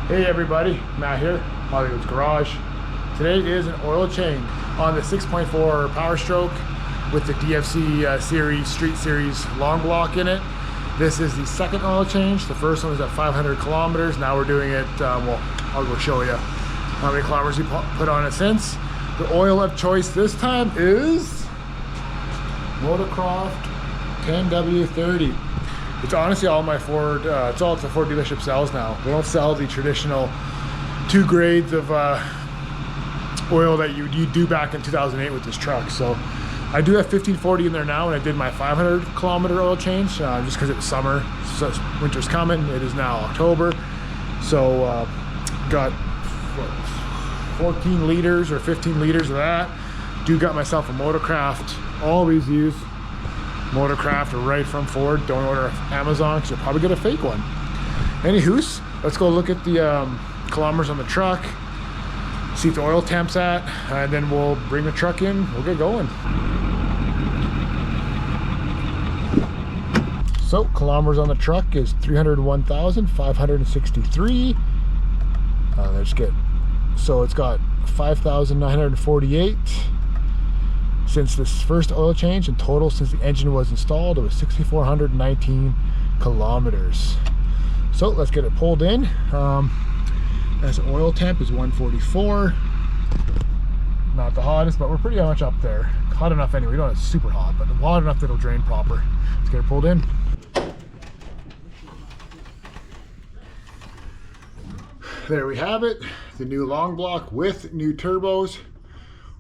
Hey everybody, Matt here, Hollywood's Garage. Today is an oil change on the 6.4 Powerstroke with the DFC series, Street Series long block in it. This is the second oil change. The first one was at 500 kilometers. Now we're doing it, well, I'll go show you how many kilometers we put on it since. The oil of choice this time is Motorcroft 10W30. It's honestly all my Ford, it's all the Ford dealership sells now. They don't sell the traditional 2 grades of oil that you do back in 2008 with this truck. So I do have 1540 in there now, and I did my 500 kilometer oil change just because it was summer. So winter's coming. It is now October. So got what, 14 liters or 15 liters of that. Got myself a Motorcraft. Always use Motorcraft right from Ford. Don't order Amazon because you'll probably get a fake one. Anywho's, let's go look at the kilometers on the truck, see if the oil temp's at, and then we'll bring the truck in. We'll get going. So kilometers on the truck is 301,563. Let's get, so it's got 5,948 since this first oil change. In total, since the engine was installed, it was 6,419 kilometers. So let's get it pulled in. As the oil temp is 144. Not the hottest, but we're pretty much up there. Hot enough anyway. We don't have super hot, but hot enough that it'll drain proper. Let's get it pulled in. There we have it. The new long block with new turbos.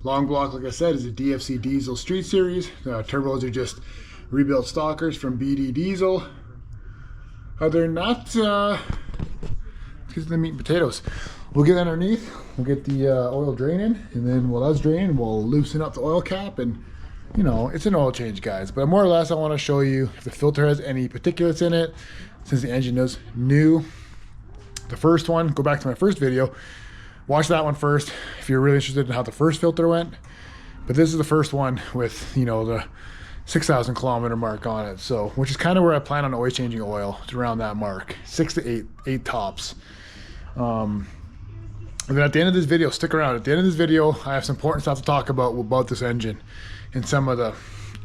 Long block, like I said, is a DFC diesel Street Series. Turbos are just rebuilt stalkers from BD Diesel. They're not because of the meat and potatoes. We'll get underneath, we'll get the oil draining, and then while that's draining, we'll loosen up the oil cap, and you know, it's an oil change, guys. But more or less, I want to show you if the filter has any particulates in it, since the engine is new. The first one, go back to my first video, watch that one first if you're really interested in how the first filter went. But this is the first one with, you know, the 6,000 kilometer mark on it. So, which is kind of where I plan on always changing oil. It's around that mark, 6 to 8 tops. And then at the end of this video, stick around. At the end of this video, I have some important stuff to talk about this engine and some of the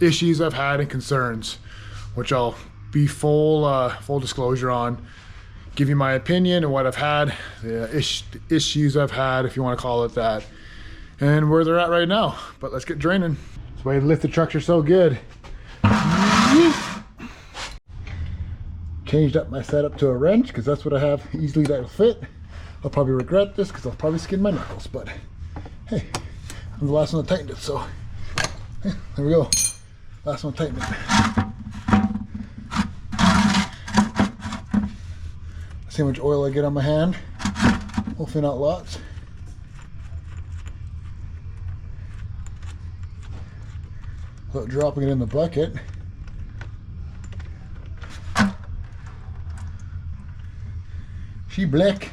issues I've had and concerns, which I'll be full disclosure on. Give you my opinion and what I've had, the issues I've had, if you want to call it that, and where they're at right now. But let's get draining. That's why lift the trucks are so good. Changed up my setup to a wrench because that's what I have easily that'll fit. I'll probably regret this because I'll probably skin my knuckles, but hey, I'm the last one to tighten it, so there we go. Last one to tighten it. See how much oil I get on my hand. Hopefully not lots. Without dropping it in the bucket. She blick.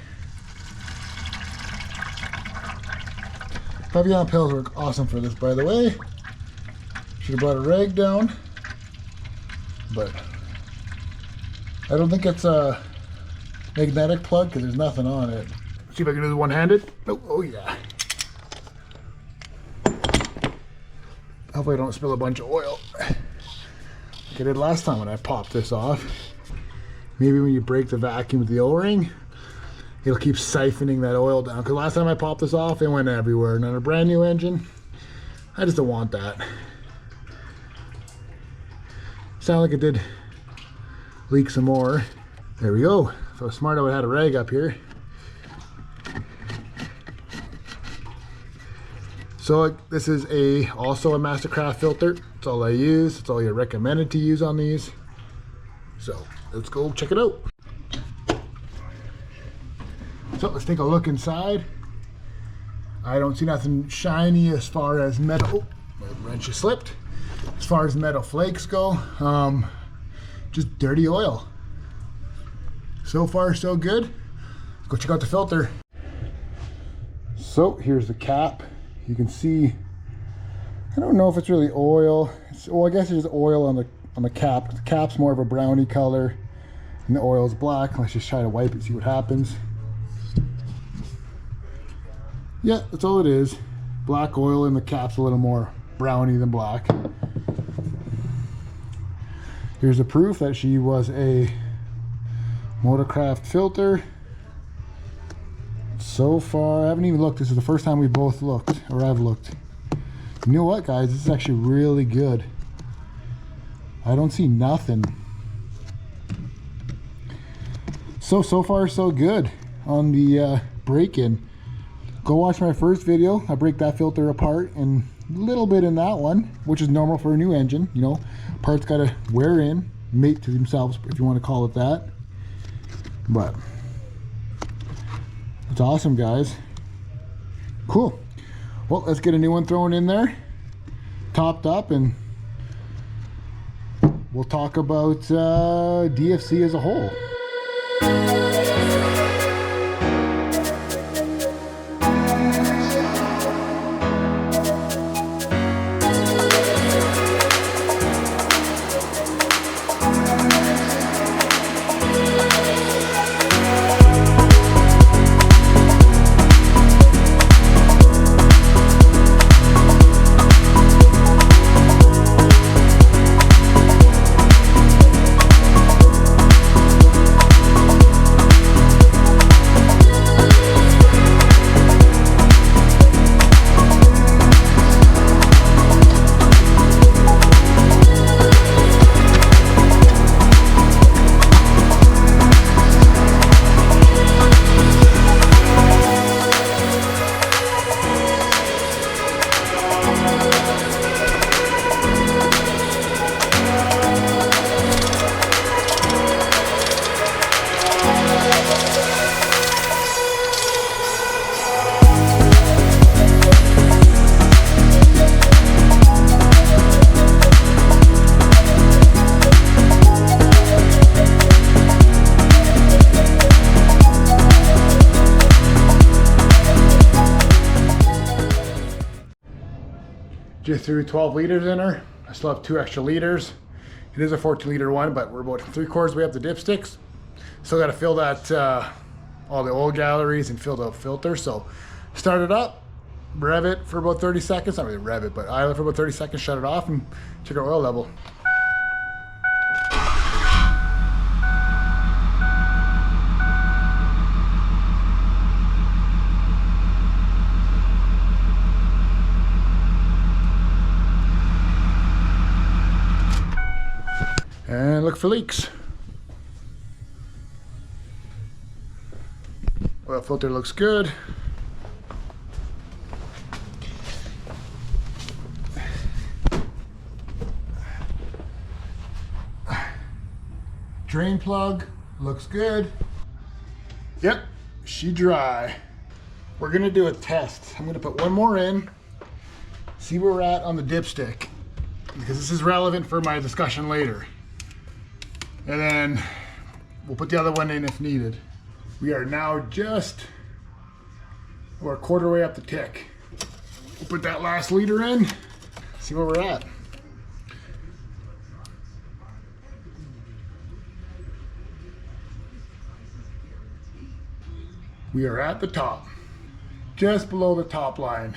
Pavion pills work awesome for this, by the way. Should have brought a rag down, but I don't think it's a magnetic plug because there's nothing on it. See if I can do this one-handed. Oh yeah. Hopefully I don't spill a bunch of oil like I did last time when I popped this off. Maybe when you break the vacuum with the O-ring, it'll keep siphoning that oil down, because last time I popped this off, it went everywhere. And on a brand new engine, I just don't want that. Sound like it did leak some more. There we go. So smart I would have had a rag up here. So this is also a Mastercraft filter. That's all I use. That's all you're recommended to use on these. So let's go check it out. So let's take a look inside. I don't see nothing shiny as far as metal. My wrench is slipped. As far as metal flakes go, just dirty oil. So far, so good. Let's go check out the filter. So here's the cap. You can see, I don't know if it's really oil. Well, I guess there's oil on the cap. The cap's more of a brownie color, and the oil's black. Let's just try to wipe it, see what happens. Yeah, that's all it is. Black oil, and the cap's a little more browny than black. Here's the proof that she was a Motorcraft filter. So far, I haven't even looked. This is the first time we both looked, or I've looked. You know what, guys? This is actually really good. I don't see nothing. So far, so good on the break-in. Go watch my first video. I break that filter apart and a little bit in that one, which is normal for a new engine. You know, parts got to wear in, mate to themselves, if you want to call it that. But it's awesome, guys. Cool. Well, let's get a new one thrown in there, topped up, and we'll talk about DFC as a whole. Just threw 12 liters in her. I still have 2 extra liters. It is a 14-liter one, but we're about 3/4 way up the dipsticks. Still got to fill that all the oil galleries and fill the filter. So start it up, rev it for about 30 seconds. Not really rev it, but idle it for about 30 seconds, shut it off, and check our oil level. And look for leaks. Oil filter looks good. Drain plug looks good. Yep, she dry. We're gonna do a test. I'm gonna put one more in, see where we're at on the dipstick, because this is relevant for my discussion later. And then we'll put the other one in if needed. We are now just a quarter way up the tick. We'll put that last liter in, see where we're at. We are at the top, just below the top line.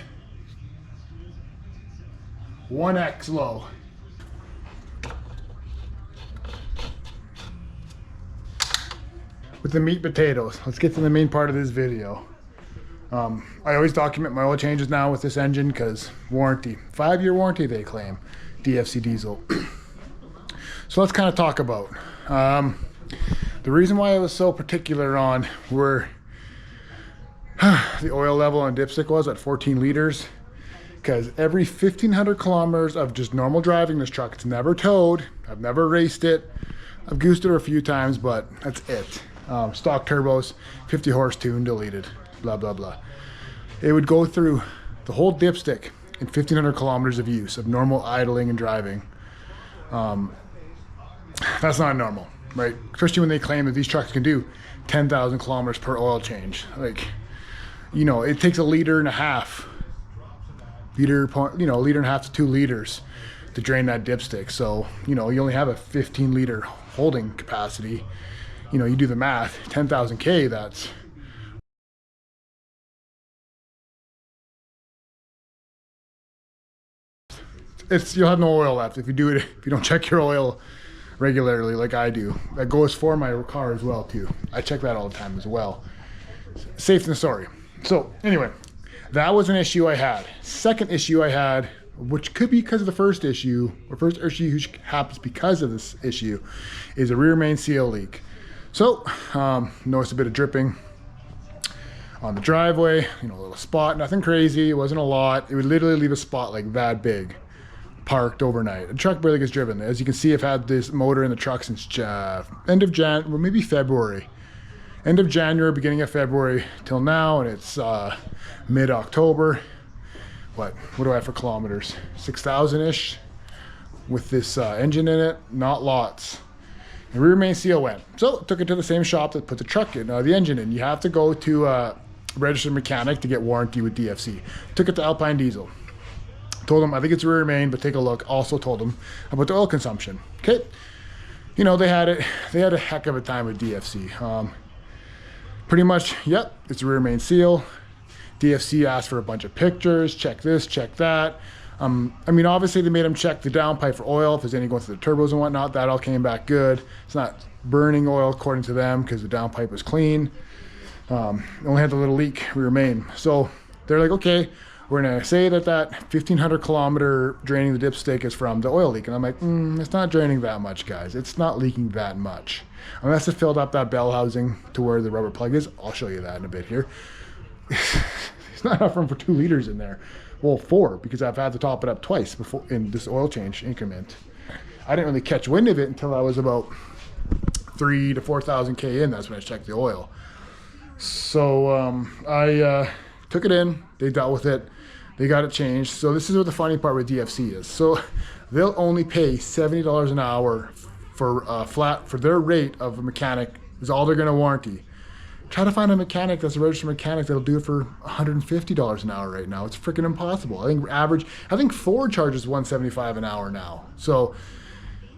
1x low. With the meat potatoes, let's get to the main part of this video. I always document my oil changes now with this engine because warranty, 5-year warranty they claim, DFC diesel. So let's kind of talk about the reason why I was so particular on where the oil level on dipstick was at 14 liters, because every 1,500 kilometers of just normal driving this truck, it's never towed, I've never raced it, I've goosed it a few times, but that's it. Stock turbos, 50 horse tune, deleted, blah, blah, blah. It would go through the whole dipstick in 1,500 kilometers of use of normal idling and driving. That's not normal, right? Especially when they claim that these trucks can do 10,000 kilometers per oil change. Like, you know, it takes a liter and a half to 2 liters to drain that dipstick. So, you know, you only have a 15-liter holding capacity. You know, you do the math, 10,000 K, that's you'll have no oil left if you do it, if you don't check your oil regularly like I do. That goes for my car as well too. I check that all the time as well. Safe than sorry. So anyway, that was an issue I had. Second issue I had, which could be because of the first issue, or first issue which happens because of this issue, is a rear main seal leak. So noticed a bit of dripping on the driveway, you know, a little spot, nothing crazy, it wasn't a lot. It would literally leave a spot like that big, parked overnight. The truck barely gets driven. As you can see, I've had this motor in the truck since end of well, maybe February. End of January, beginning of February till now, and it's mid-October. What do I have for kilometers? 6,000-ish with this engine in it, not lots. The rear main seal went. So took it to the same shop that put the truck in, the engine in. You have to go to a registered mechanic to get warranty with DFC. Took it to Alpine Diesel. Told them, I think it's rear main, but take a look. Also told them about the oil consumption. Okay. You know, they had a heck of a time with DFC. Pretty much, yep, it's a rear main seal. DFC asked for a bunch of pictures, check this, check that. I mean, obviously they made them check the downpipe for oil, if there's any going through the turbos and whatnot. That all came back good. It's not burning oil according to them because the downpipe was clean. Only had the little leak rear main. So they're like, okay, we're gonna say that 1,500 kilometer draining the dipstick is from the oil leak. And I'm like, it's not draining that much, guys. It's not leaking that much. Unless it filled up that bell housing to where the rubber plug is. I'll show you that in a bit here. It's not enough room for 2 liters in there. Well, 4, because I've had to top it up twice before in this oil change increment. I didn't really catch wind of it until I was about 3,000 to 4,000 K in. That's when I checked the oil. So I took it in. They dealt with it. They got it changed. So this is what the funny part with DFC is. So they'll only pay $70 an hour for flat for their rate of a mechanic is all they're going to warranty. Try to find a mechanic that's a registered mechanic that'll do it for $150 an hour right now. It's freaking impossible. I think Ford charges $175 an hour now. So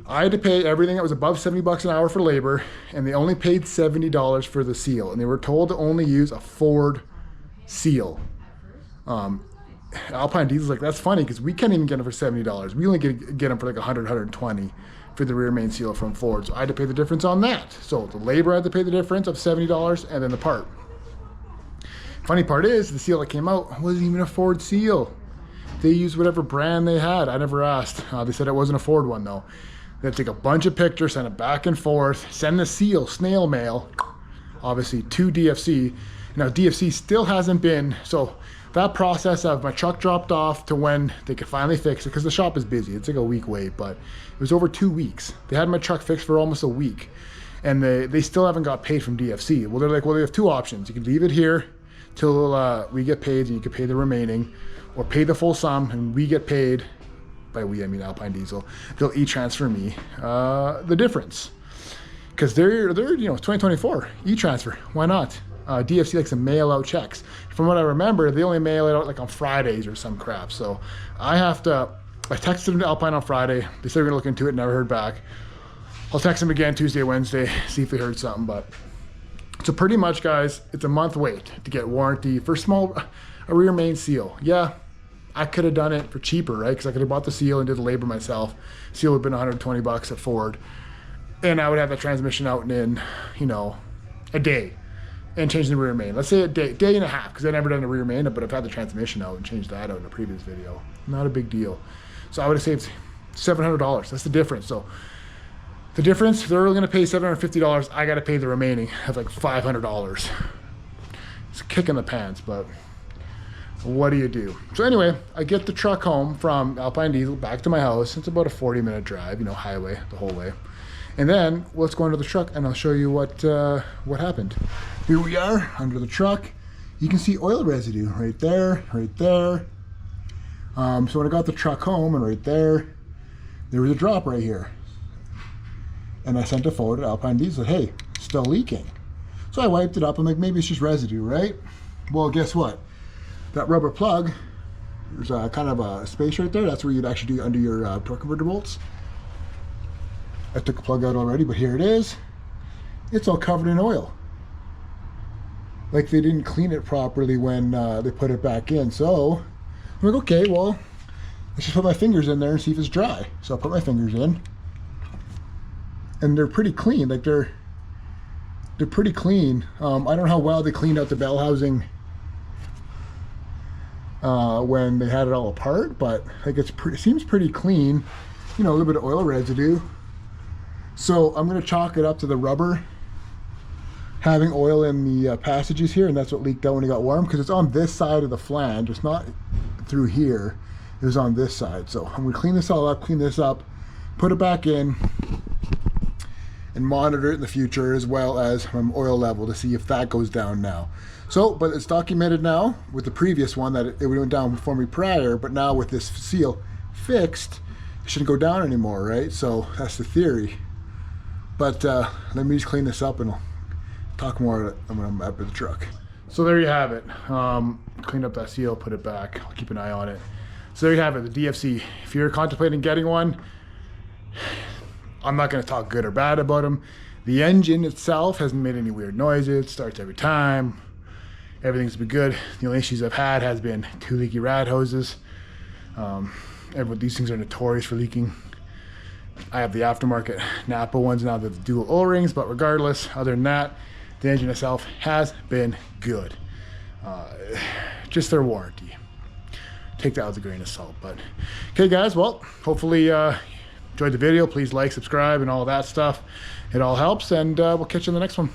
I had to pay everything that was above 70 bucks an hour for labor, and they only paid $70 for the seal, and they were told to only use a Ford seal. Alpine Diesel's like, that's funny because we can't even get them for $70. We only get them for like 100, 120 for the rear main seal from Ford. So I had to pay the difference on that. So the labor had to pay the difference of $70 and then the part. Funny part is the seal that came out wasn't even a Ford seal. They used whatever brand they had. I never asked. They said it wasn't a Ford one though. They had to take a bunch of pictures, send it back and forth, send the seal, snail mail, obviously to DFC. Now DFC still hasn't been, so that process of my truck dropped off to when they could finally fix it, because the shop is busy. It's like a week wait, but it was over 2 weeks. They had my truck fixed for almost a week, and they still haven't got paid from DFC. Well, they're like, well, they have 2 options. You can leave it here till we get paid, and you can pay the remaining, or pay the full sum, and we get paid, by we, I mean Alpine Diesel. They'll e-transfer me the difference. Because they're 2024, e-transfer, why not? DFC likes to mail out checks. From what I remember, they only mail it out like on Fridays or some crap. So I texted them to Alpine on Friday. They said they're gonna look into it, never heard back. I'll text them again Tuesday, Wednesday, see if they heard something. But so pretty much, guys, it's a month wait to get warranty for a rear main seal. Yeah, I could have done it for cheaper, right? Because I could have bought the seal and did the labor myself. Seal would have been 120 bucks at Ford. And I would have the transmission out in, a day. And change the rear main. Let's say a day and a half, because I've never done the rear main, but I've had the transmission out and changed that out in a previous video. Not a big deal. So I would have saved $700. That's the difference. So the difference, they're going to pay $750. I got to pay the remaining of like $500. It's a kick in the pants, but what do you do? So anyway, I get the truck home from Alpine Diesel back to my house. It's about a 40-minute drive, highway the whole way. And then let's go under the truck and I'll show you what happened. Here we are under the truck. You can see oil residue right there, right there. So when I got the truck home and right there was a drop right here. And I sent a photo to Alpine Diesel, hey, still leaking. So I wiped it up. I'm like, maybe it's just residue, right? Well, guess what? That rubber plug, there's a kind of a space right there. That's where you'd actually do under your torque converter bolts. I took a plug out already, but here it is. It's all covered in oil. Like they didn't clean it properly when they put it back in. So I'm like, okay, well, let's just put my fingers in there and see if it's dry. So I'll put my fingers in, and they're pretty clean. Like they're pretty clean. I don't know how well they cleaned out the bell housing when they had it all apart, but like it seems pretty clean. You know, a little bit of oil residue. So I'm going to chalk it up to the rubber having oil in the passages here, and that's what leaked out when it got warm, because it's on this side of the flange. It's not through here. It was on this side. So I'm going to clean this all up, clean this up, put it back in, and monitor it in the future, as well as my oil level to see if that goes down now. So, but it's documented now with the previous one that it went down before me prior, but now with this seal fixed, it shouldn't go down anymore, right? So that's the theory. But let me just clean this up and I'll talk more when I'm up at the truck. So there you have it. Cleaned up that seal, put it back. I'll keep an eye on it. So there you have it, the DFC. If you're contemplating getting one, I'm not going to talk good or bad about them. The engine itself hasn't made any weird noises. It starts every time. Everything's been good. The only issues I've had has been 2 leaky rad hoses. These things are notorious for leaking. I have the aftermarket Napa ones now, the dual O-rings, but regardless, other than that, the engine itself has been good. Just their warranty. Take that with a grain of salt. But okay, guys, well, hopefully enjoyed the video. Please like, subscribe, and all of that stuff. It all helps, and we'll catch you in the next one.